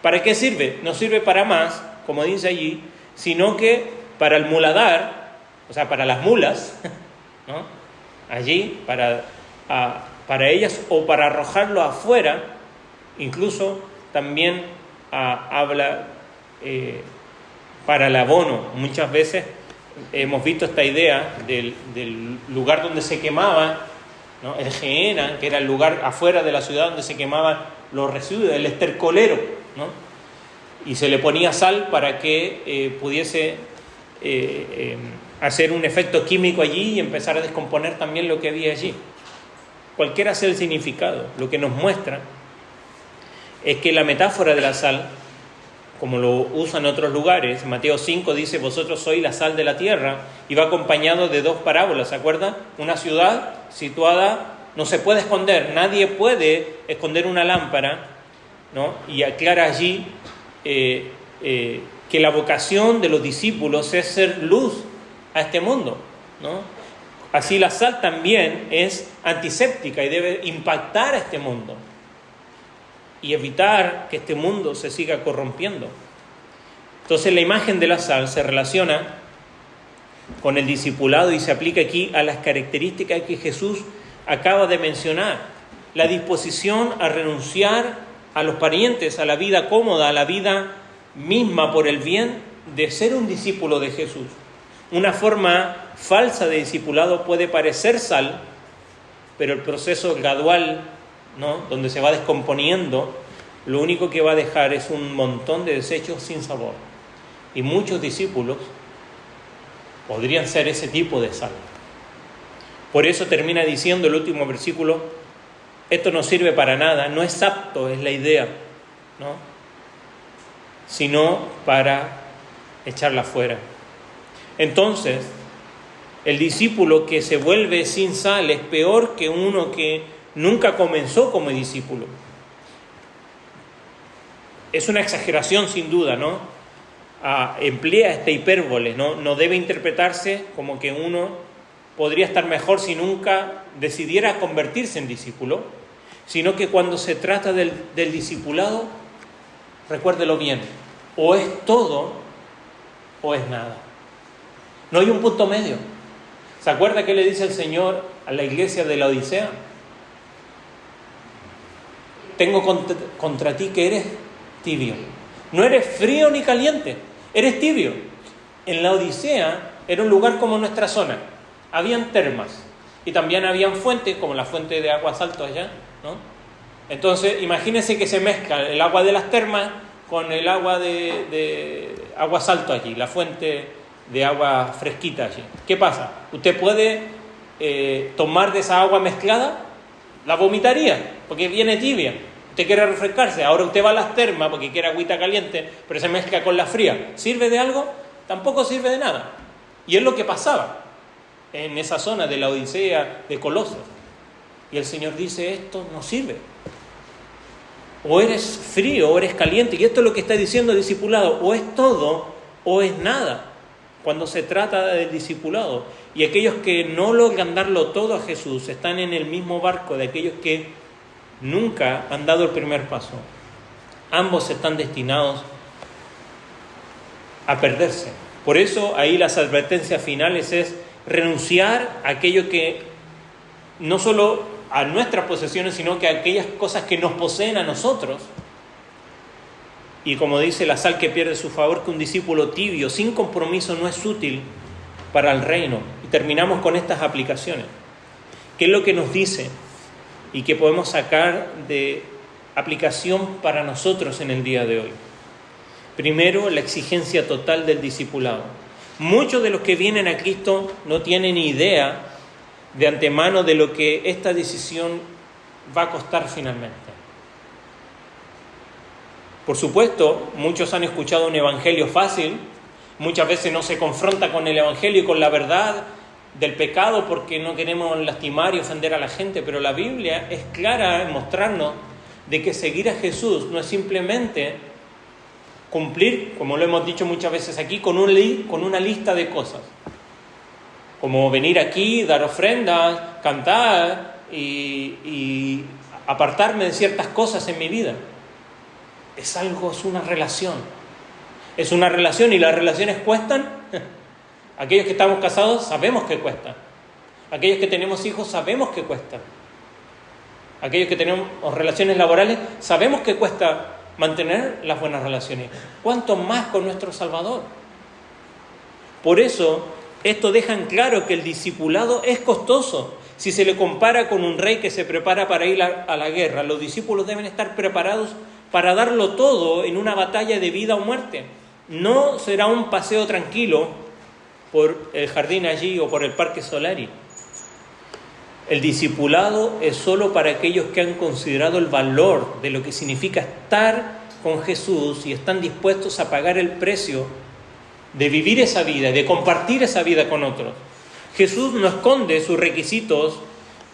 ¿Para qué sirve? No sirve para más, como dice allí, sino que para el muladar, o sea, para las mulas, ¿no? Allí, para ellas, o para arrojarlo afuera. Incluso también habla para el abono. Muchas veces hemos visto esta idea del lugar donde se quemaba, ¿no? El Gehenna, que era el lugar afuera de la ciudad donde se quemaban los residuos, el estercolero, ¿no? Y se le ponía sal para que pudiese hacer un efecto químico allí y empezar a descomponer también lo que había allí. Cualquiera sea el significado, lo que nos muestra es que la metáfora de la sal, como lo usan en otros lugares, Mateo 5 dice, vosotros sois la sal de la tierra, y va acompañado de 2 parábolas, ¿se acuerdan? Una ciudad situada, no se puede esconder, nadie puede esconder una lámpara, ¿no? Y aclara allí que la vocación de los discípulos es ser luz a este mundo, ¿no? Así la sal también es antiséptica y debe impactar a este mundo y evitar que este mundo se siga corrompiendo. Entonces la imagen de la sal se relaciona con el discipulado y se aplica aquí a las características que Jesús acaba de mencionar. La disposición a renunciar a los parientes, a la vida cómoda, a la vida misma por el bien de ser un discípulo de Jesús. Una forma falsa de discipulado puede parecer sal, pero el proceso gradual, ¿no?, donde se va descomponiendo, lo único que va a dejar es un montón de desechos sin sabor. Y muchos discípulos podrían ser ese tipo de sal. Por eso termina diciendo el último versículo: esto no sirve para nada, no es apto, es la idea, ¿no?, sino para echarla fuera. Entonces, el discípulo que se vuelve sin sal es peor que uno que nunca comenzó como discípulo. Es una exageración sin duda, ¿no? Emplea esta hipérbole, ¿no? No debe interpretarse como que uno podría estar mejor si nunca decidiera convertirse en discípulo, sino que cuando se trata del discipulado, recuérdelo bien, o es todo o es nada. No hay un punto medio. ¿Se acuerda qué le dice el Señor a la iglesia de la Odisea? Tengo contra ti que eres tibio. No eres frío ni caliente, eres tibio. En la Odisea era un lugar como nuestra zona. Habían termas y también habían fuentes, como la fuente de agua Salto allá, ¿no? Entonces, imagínense que se mezcla el agua de las termas con el agua de agua Salto allí, la fuente de agua fresquita allí. ¿Qué pasa? Usted puede tomar de esa agua mezclada, la vomitaría, porque viene tibia. Usted quiere refrescarse, ahora usted va a las termas porque quiere agüita caliente, pero se mezcla con la fría. ¿Sirve de algo? Tampoco sirve de nada. Y es lo que pasaba en esa zona de la Odisea de Colosas. Y el Señor dice: esto no sirve. O eres frío o eres caliente. Y esto es lo que está diciendo el discipulado: o es todo o es nada, cuando se trata del discipulado. Y aquellos que no logran darlo todo a Jesús están en el mismo barco de aquellos que nunca han dado el primer paso. Ambos están destinados a perderse. Por eso ahí las advertencias finales es renunciar a aquello que no solo a nuestras posesiones, sino que a aquellas cosas que nos poseen a nosotros. Y como dice la sal que pierde su favor, que un discípulo tibio, sin compromiso, no es útil para el reino. Y terminamos con estas aplicaciones. ¿Qué es lo que nos dice y que podemos sacar de aplicación para nosotros en el día de hoy? Primero, la exigencia total del discipulado. Muchos de los que vienen a Cristo no tienen idea de antemano de lo que esta decisión va a costar finalmente. Por supuesto, muchos han escuchado un evangelio fácil, muchas veces no se confronta con el evangelio y con la verdad del pecado porque no queremos lastimar y ofender a la gente, pero la Biblia es clara en mostrarnos de que seguir a Jesús no es simplemente cumplir, como lo hemos dicho muchas veces aquí, con una lista de cosas, como venir aquí, dar ofrendas, cantar y apartarme de ciertas cosas en mi vida. Es una relación. Es una relación y las relaciones cuestan. Aquellos que estamos casados sabemos que cuesta. Aquellos que tenemos hijos sabemos que cuesta. Aquellos que tenemos relaciones laborales sabemos que cuesta mantener las buenas relaciones. ¿Cuánto más con nuestro Salvador? Por eso, esto deja en claro que el discipulado es costoso. Si se le compara con un rey que se prepara para ir a la guerra, los discípulos deben estar preparados para darlo todo en una batalla de vida o muerte. No será un paseo tranquilo por el jardín allí o por el Parque Solari. El discipulado es solo para aquellos que han considerado el valor de lo que significa estar con Jesús y están dispuestos a pagar el precio de vivir esa vida, de compartir esa vida con otros. Jesús no esconde sus requisitos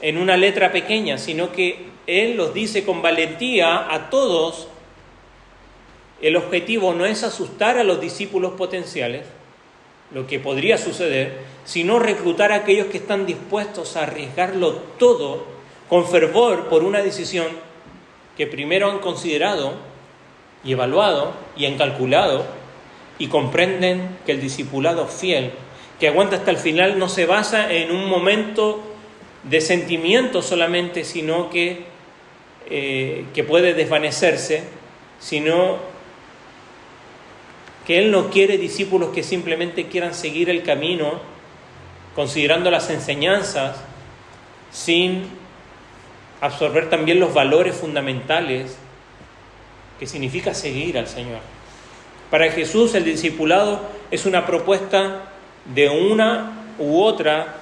en una letra pequeña, sino que Él los dice con valentía a todos. El objetivo no es asustar a los discípulos potenciales, lo que podría suceder, sino reclutar a aquellos que están dispuestos a arriesgarlo todo con fervor por una decisión que primero han considerado y evaluado y han calculado y comprenden que el discipulado fiel, que aguanta hasta el final, no se basa en un momento de sentimiento solamente, sino que puede desvanecerse, sino que Él no quiere discípulos que simplemente quieran seguir el camino, considerando las enseñanzas, sin absorber también los valores fundamentales que significa seguir al Señor. Para Jesús el discipulado es una propuesta de una u otra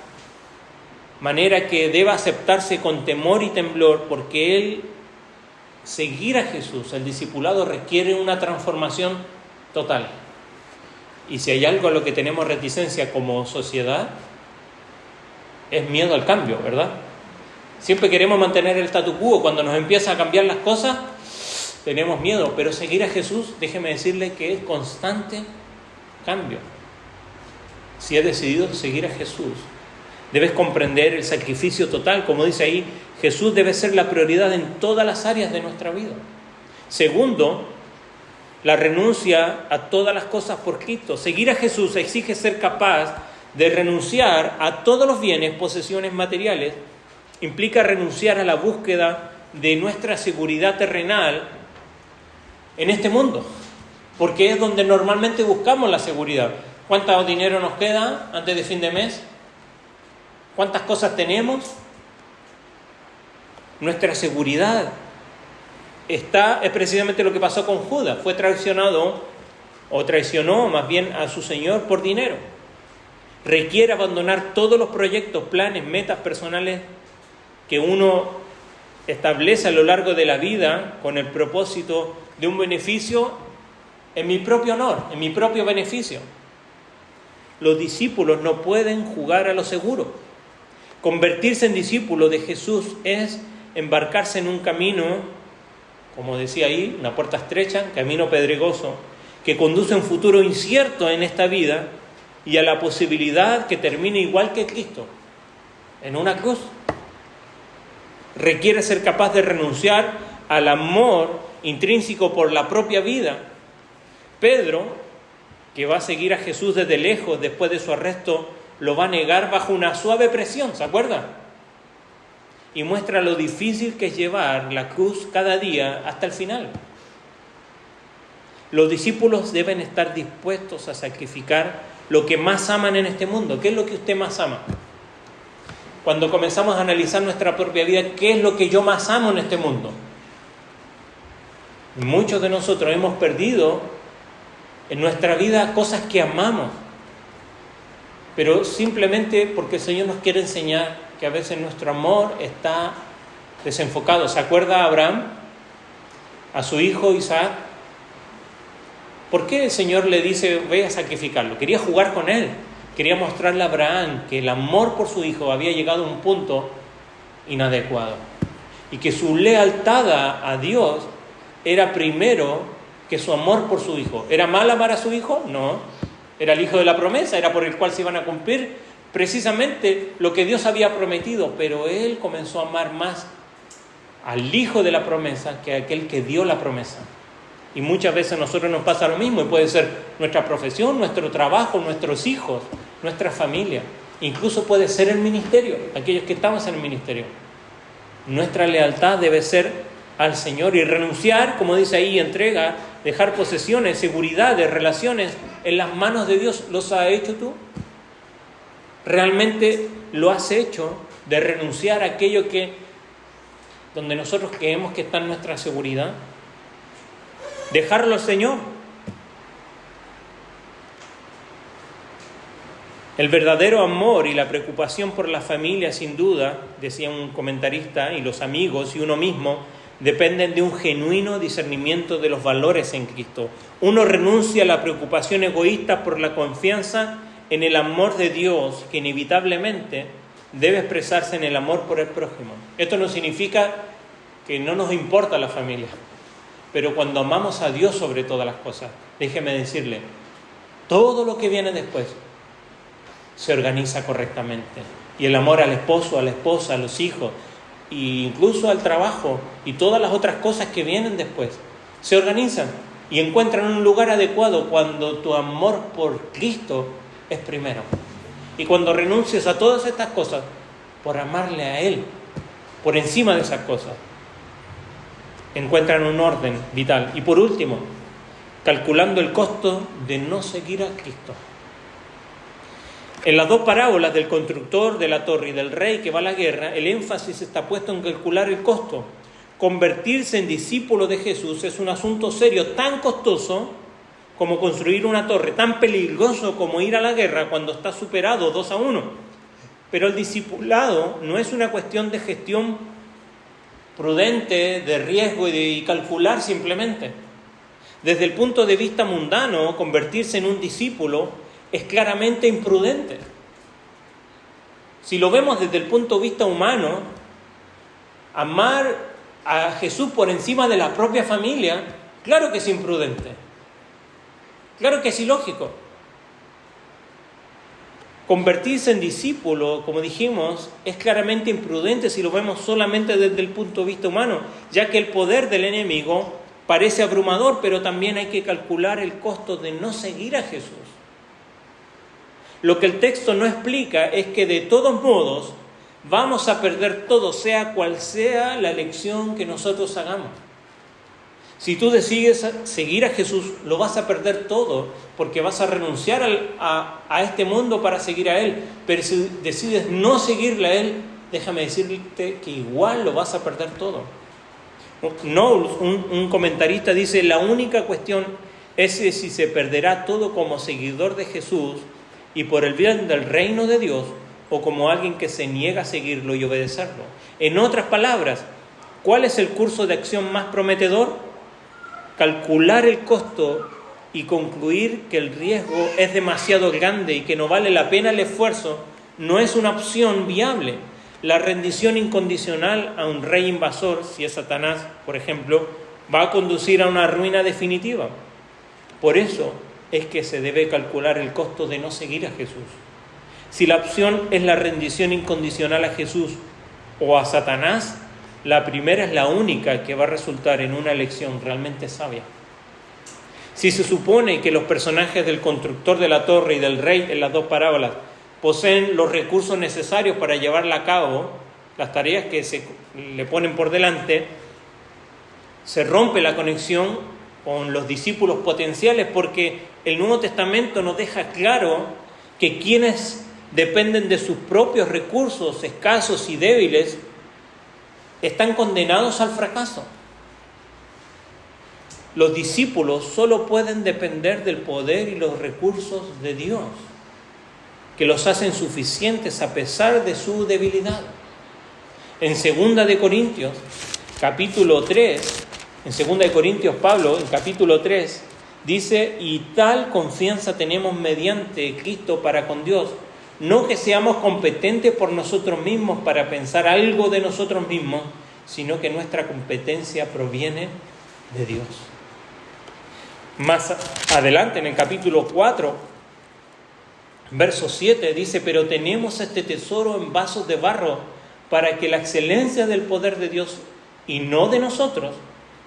manera que deba aceptarse con temor y temblor, porque Él, seguir a Jesús, el discipulado requiere una transformación total. Y si hay algo a lo que tenemos reticencia como sociedad, es miedo al cambio, ¿verdad? Siempre queremos mantener el statu quo. Cuando nos empieza a cambiar las cosas, tenemos miedo. Pero seguir a Jesús, déjeme decirle que es constante cambio. Si has decidido seguir a Jesús, debes comprender el sacrificio total. Como dice ahí, Jesús debe ser la prioridad en todas las áreas de nuestra vida. Segundo, la renuncia a todas las cosas por Cristo. Seguir a Jesús exige ser capaz de renunciar a todos los bienes, posesiones materiales. Implica renunciar a la búsqueda de nuestra seguridad terrenal en este mundo, porque es donde normalmente buscamos la seguridad. ¿Cuánto dinero nos queda antes de fin de mes? ¿Cuántas cosas tenemos? Nuestra seguridad es precisamente lo que pasó con Judas. Fue traicionado, o traicionó más bien a su Señor por dinero. Requiere abandonar todos los proyectos, planes, metas personales que uno establece a lo largo de la vida con el propósito de un beneficio en mi propio honor, en mi propio beneficio. Los discípulos no pueden jugar a lo seguro. Convertirse en discípulo de Jesús es embarcarse en un camino, como decía ahí, una puerta estrecha, camino pedregoso, que conduce a un futuro incierto en esta vida y a la posibilidad que termine igual que Cristo, en una cruz. Requiere ser capaz de renunciar al amor intrínseco por la propia vida. Pedro, que va a seguir a Jesús desde lejos después de su arresto, lo va a negar bajo una suave presión, ¿se acuerdan? Y muestra lo difícil que es llevar la cruz cada día hasta el final. Los discípulos deben estar dispuestos a sacrificar lo que más aman en este mundo. ¿Qué es lo que usted más ama? Cuando comenzamos a analizar nuestra propia vida, ¿qué es lo que yo más amo en este mundo? Muchos de nosotros hemos perdido en nuestra vida cosas que amamos, pero simplemente porque el Señor nos quiere enseñar que a veces nuestro amor está desenfocado. ¿Se acuerda Abraham a su hijo Isaac? ¿Por qué el Señor le dice, ve a sacrificarlo? Quería jugar con él. Quería mostrarle a Abraham que el amor por su hijo había llegado a un punto inadecuado y que su lealtad a Dios era primero que su amor por su hijo. ¿Era mal amar a su hijo? No. Era el hijo de la promesa, era por el cual se iban a cumplir precisamente lo que Dios había prometido, pero él comenzó a amar más al hijo de la promesa que a aquel que dio la promesa. Y muchas veces a nosotros nos pasa lo mismo, y puede ser nuestra profesión, nuestro trabajo, nuestros hijos, nuestra familia, incluso puede ser el ministerio, aquellos que estamos en el ministerio. Nuestra lealtad debe ser al Señor y renunciar, como dice ahí, entrega, dejar posesiones, seguridades, relaciones en las manos de Dios. ¿Los has hecho tú? ¿Realmente lo has hecho de renunciar a aquello donde nosotros creemos que está en nuestra seguridad? Dejarlo al Señor. El verdadero amor y la preocupación por la familia, sin duda, decía un comentarista, y los amigos y uno mismo, dependen de un genuino discernimiento de los valores en Cristo. Uno renuncia a la preocupación egoísta por la confianza en el amor de Dios, que inevitablemente debe expresarse en el amor por el prójimo. Esto no significa que no nos importa la familia, pero cuando amamos a Dios sobre todas las cosas, déjeme decirle, todo lo que viene después se organiza correctamente. Y el amor al esposo, a la esposa, a los hijos, e incluso al trabajo y todas las otras cosas que vienen después, se organizan y encuentran un lugar adecuado cuando tu amor por Cristo es primero. Y cuando renuncias a todas estas cosas por amarle a Él, por encima de esas cosas, encuentran un orden vital. Y por último, calculando el costo de no seguir a Cristo. En las dos parábolas del constructor de la torre y del rey que va a la guerra, el énfasis está puesto en calcular el costo. Convertirse en discípulo de Jesús es un asunto serio, tan costoso como construir una torre, tan peligroso como ir a la guerra cuando está superado 2-1. Pero el discipulado no es una cuestión de gestión prudente, de riesgo y calcular simplemente. Desde el punto de vista mundano, convertirse en un discípulo es claramente imprudente. Si lo vemos desde el punto de vista humano, amar a Jesús por encima de la propia familia, claro que es imprudente. Claro que es ilógico. Convertirse en discípulo, como dijimos, es claramente imprudente si lo vemos solamente desde el punto de vista humano, ya que el poder del enemigo parece abrumador, pero también hay que calcular el costo de no seguir a Jesús. Lo que el texto no explica es que de todos modos vamos a perder todo, sea cual sea la elección que nosotros hagamos. Si tú decides seguir a Jesús, lo vas a perder todo, porque vas a renunciar a este mundo para seguir a Él. Pero si decides no seguirle a Él, déjame decirte que igual lo vas a perder todo. Knowles, un comentarista, dice: la única cuestión es si se perderá todo como seguidor de Jesús y por el bien del reino de Dios, o como alguien que se niega a seguirlo y obedecerlo. En otras palabras, ¿cuál es el curso de acción más prometedor? Calcular el costo y concluir que el riesgo es demasiado grande y que no vale la pena el esfuerzo no es una opción viable. La rendición incondicional a un rey invasor, si es Satanás, por ejemplo, va a conducir a una ruina definitiva. Por eso es que se debe calcular el costo de no seguir a Jesús. Si la opción es la rendición incondicional a Jesús o a Satanás, la primera es la única que va a resultar en una elección realmente sabia. Si se supone que los personajes del constructor de la torre y del rey en las dos parábolas poseen los recursos necesarios para llevarla a cabo, las tareas que se le ponen por delante, se rompe la conexión con los discípulos potenciales, porque el Nuevo Testamento nos deja claro que quienes dependen de sus propios recursos escasos y débiles están condenados al fracaso. Los discípulos solo pueden depender del poder y los recursos de Dios, que los hacen suficientes a pesar de su debilidad. En 2 de Corintios, capítulo 3, en 2 de Corintios, Pablo, en capítulo 3, dice: y tal confianza tenemos mediante Cristo para con Dios, no que seamos competentes por nosotros mismos para pensar algo de nosotros mismos, sino que nuestra competencia proviene de Dios. Más adelante, en el capítulo 4, verso 7, dice: pero tenemos este tesoro en vasos de barro, para que la excelencia del poder de Dios y no de nosotros,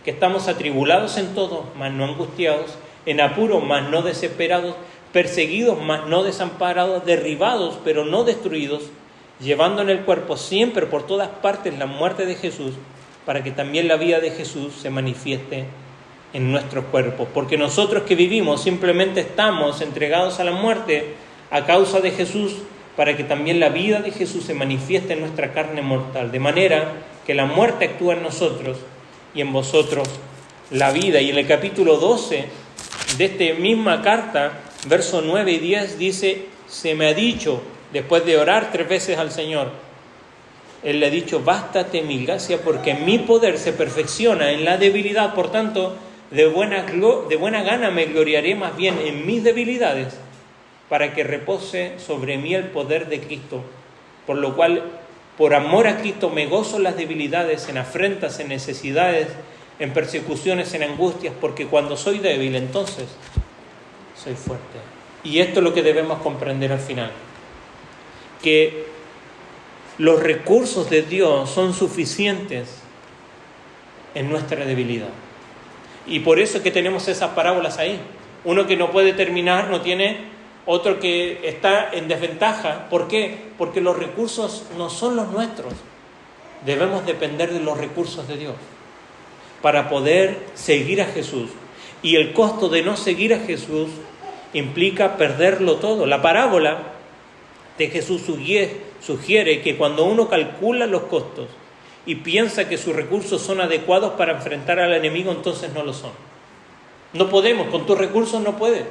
que estamos atribulados en todo, mas no angustiados, en apuro, mas no desesperados, perseguidos, mas no desamparados, derribados, pero no destruidos, llevando en el cuerpo siempre por todas partes la muerte de Jesús, para que también la vida de Jesús se manifieste en nuestros cuerpos. Porque nosotros que vivimos simplemente estamos entregados a la muerte a causa de Jesús, para que también la vida de Jesús se manifieste en nuestra carne mortal, de manera que la muerte actúa en nosotros y en vosotros la vida. Y en el capítulo 12 de esta misma carta, versos 9 y 10, dice: se me ha dicho, después de orar 3 veces al Señor, Él le ha dicho: bástate mi gracia, porque mi poder se perfecciona en la debilidad. Por tanto, de buena gana me gloriaré más bien en mis debilidades, para que repose sobre mí el poder de Cristo. Por lo cual, por amor a Cristo, me gozo en las debilidades, en afrentas, en necesidades, en persecuciones, en angustias, porque cuando soy débil, entonces soy fuerte. Y esto es lo que debemos comprender al final, que los recursos de Dios son suficientes en nuestra debilidad. Y por eso es que tenemos esas parábolas ahí. Uno que no puede terminar, no tiene; otro que está en desventaja. ¿Por qué? Porque los recursos no son los nuestros. Debemos depender de los recursos de Dios para poder seguir a Jesús. Y el costo de no seguir a Jesús implica perderlo todo. La parábola de Jesús sugiere que cuando uno calcula los costos y piensa que sus recursos son adecuados para enfrentar al enemigo, entonces no lo son. No podemos, con tus recursos no puedes.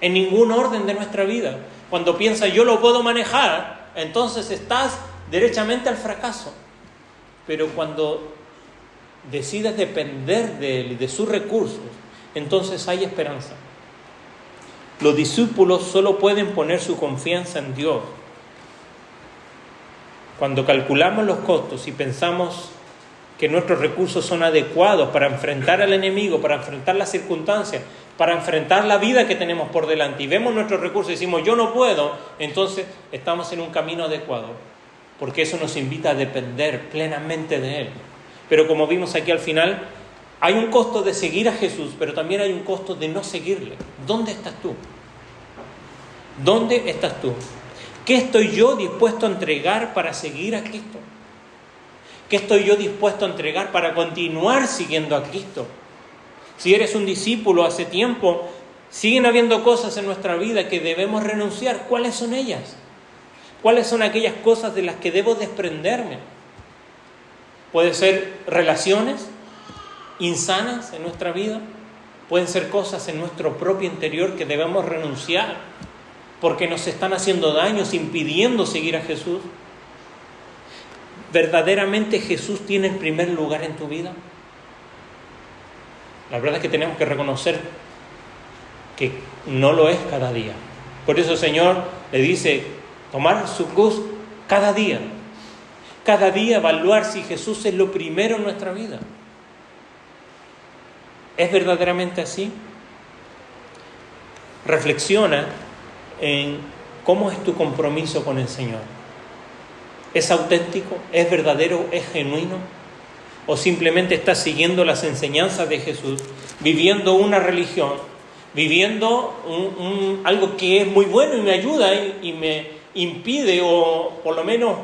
En ningún orden de nuestra vida. Cuando piensas yo lo puedo manejar, entonces estás derechamente al fracaso. Pero cuando decides depender de Él y de sus recursos, entonces hay esperanza. Los discípulos solo pueden poner su confianza en Dios. Cuando calculamos los costos y pensamos que nuestros recursos son adecuados para enfrentar al enemigo, para enfrentar las circunstancias, para enfrentar la vida que tenemos por delante, y vemos nuestros recursos y decimos yo no puedo, entonces estamos en un camino adecuado, porque eso nos invita a depender plenamente de Él. Pero como vimos aquí al final, hay un costo de seguir a Jesús, pero también hay un costo de no seguirle. ¿Dónde estás tú? ¿Dónde estás tú? ¿Qué estoy yo dispuesto a entregar para seguir a Cristo? ¿Qué estoy yo dispuesto a entregar para continuar siguiendo a Cristo? Si eres un discípulo hace tiempo, siguen habiendo cosas en nuestra vida que debemos renunciar. ¿Cuáles son ellas? ¿Cuáles son aquellas cosas de las que debo desprenderme? Puede ser relaciones insanas en nuestra vida. Pueden ser cosas en nuestro propio interior que debemos renunciar porque nos están haciendo daños, impidiendo seguir a Jesús. ¿Verdaderamente Jesús tiene el primer lugar en tu vida? La verdad es que tenemos que reconocer que no lo es cada día. Por eso el Señor le dice, tomar su cruz cada día. Cada día evaluar si Jesús es lo primero en nuestra vida. ¿Es verdaderamente así? Reflexiona en cómo es tu compromiso con el Señor. ¿Es auténtico? ¿Es verdadero? ¿Es genuino? ¿O simplemente estás siguiendo las enseñanzas de Jesús, viviendo una religión, viviendo algo que es muy bueno y me ayuda y me impide, o por lo menos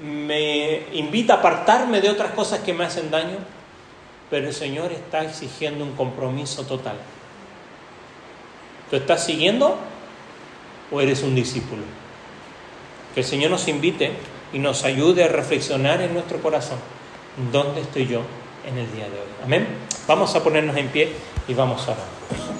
me invita a apartarme de otras cosas que me hacen daño? Pero el Señor está exigiendo un compromiso total. ¿Tú estás siguiendo o eres un discípulo? Que el Señor nos invite y nos ayude a reflexionar en nuestro corazón. ¿Dónde estoy yo en el día de hoy? Amén. Vamos a ponernos en pie y vamos a orar.